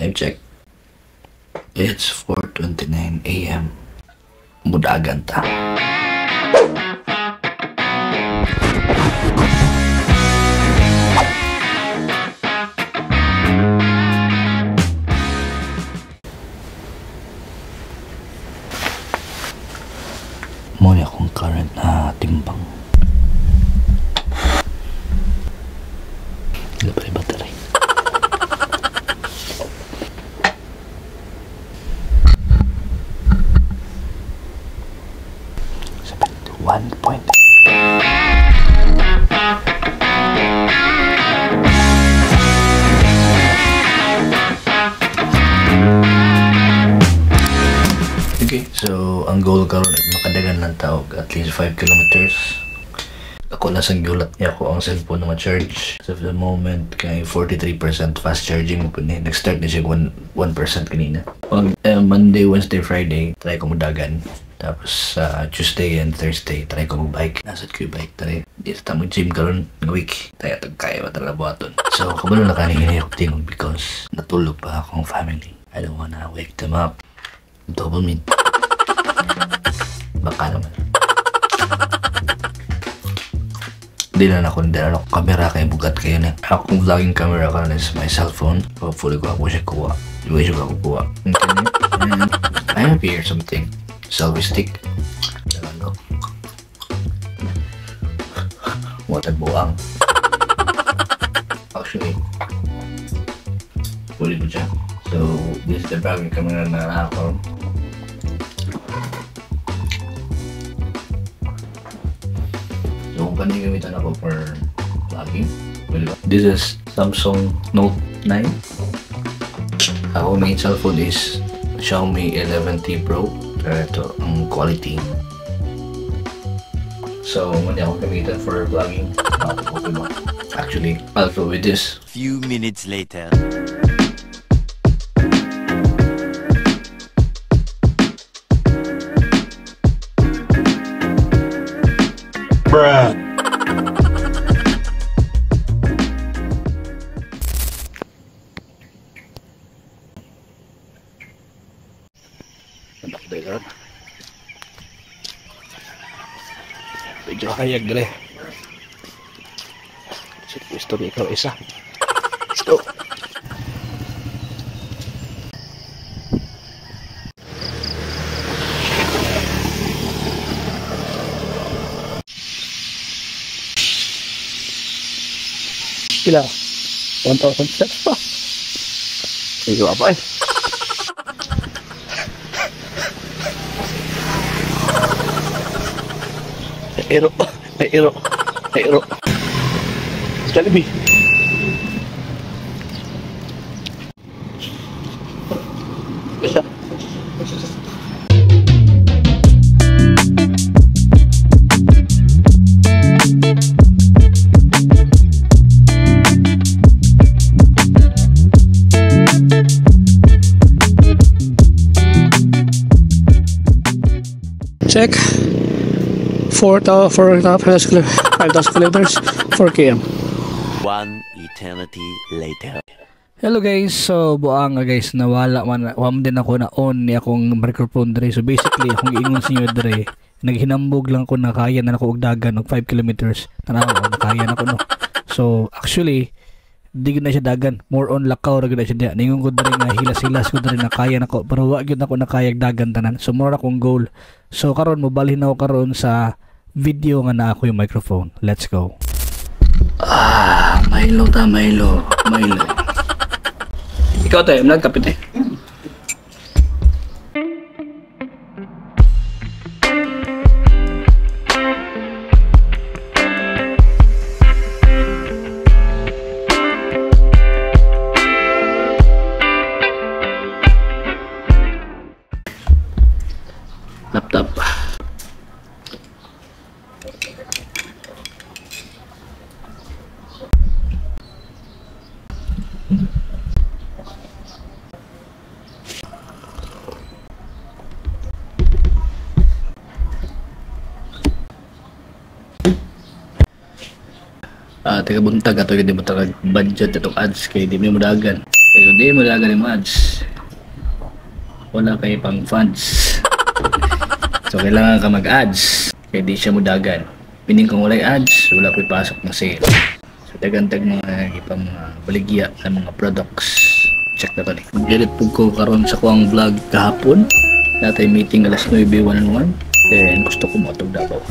Time check. It's 4:29 AM. Mudagan ta. Muna akong current na timbang. Hindi pa rin battery. Okay, so ang goal karon ay makadagan lang taog at least 5 kilometers. Ako lang sang gulat niya ako ang cellphone na ma-charge. As of the moment, kay 43% fast charging mo po niya. Nag-start na siya 1% kanina. Pag Monday, Wednesday, Friday, try ko magdagan. Tapos Tuesday and Thursday, try ko mag-bike. Nasad ko yung bike, try. Di sa tamang gym karon ng week. Kaya kaya ba talaga buhaton. So, kabalo na kaning hinihirap tingog because natulog pa akong family. I don't wanna wake them up. Double mean. Baka naman. Hindi na ako camera kayo bugat kayo na. Akong vlogging camera ka na is my cellphone. Hopefully ko ako siya kuha. Iway siya ako kuha. I have here something. Selfie stick. Ano? Water buang. Actually, puli ko siya. So, this is the vlogging camera na ako. So, kung kanina gamitan ako for vlogging. This is Samsung Note 9. Ako main cellphone is Xiaomi 11T Pro. Pero ito ang quality. So, muna ako gamitan for vlogging. Actually, I'll go with this. Few minutes later. Bruh. Medyo hayag dali. Gusto ko ikaw isa. Let's go. Kila 1,000 steps pa. Ikaw apa eh. Aero. Jollibee. Bisa. Check. 4,500 kilometers, 4 km. 1 eternity later. Hello guys, so buang guys, nawala man din ako na on ni akong microphone dre. So basically, akong giingon sa inyo dre, naghinambog lang ko na kaya na ako og dagan og 5 kilometers. Tanaw, kaya na ko no. So actually, di na siya dagan, more on lakaw ra gid siya. Ningon ko dre nga hilas-hilas ko dre na kaya na ko, pero wa gyud ako nakayag dagan tanan. So more akong goal. So karon mobalhin ako karon sa video nga na ako yung microphone. Let's go. Milo. Ikaw tayo, nagkapit eh. Laptop. Taga buntag ato hindi mo budget itong ads kay di mo dagan. Pero di mo laga ni ads. Wala kay pang funds. So kailangan ka mag-ads. Kaya di siya mo dagan. Pining kung walay ads, wala pa ipasok na sale. So dagantag mga ipang mga baligya sa mga products. Check na to ni. Mag-edit po ko karon sa kuang vlog kahapon. Natay meeting alas 9 1-on-1. Then gusto ko matog Davao.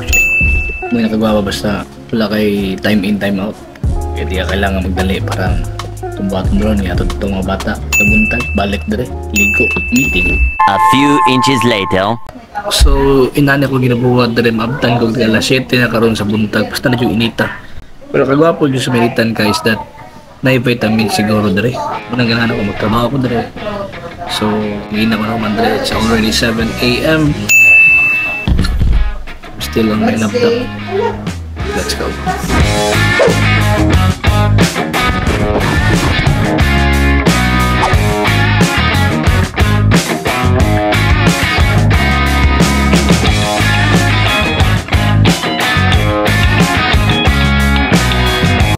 May nakagawa basta wala kay time in time out. Kaya di kailangan magdali para tumba-tumba niya atod itong mga bata. Nabuntag, balik dire, ligo, meeting. A few inches later. So, inani ko ginabuhat dire, maabtan ko alas 7 na karon sa buntag, basta na yung inita. Pero kagwapo yung sa militan guys that na vitamin siguro dire. Unang ganahan ako magtrabaho ko dire. So, hina ko naman dire. It's already 7 AM. Still on my laptop. Let's go.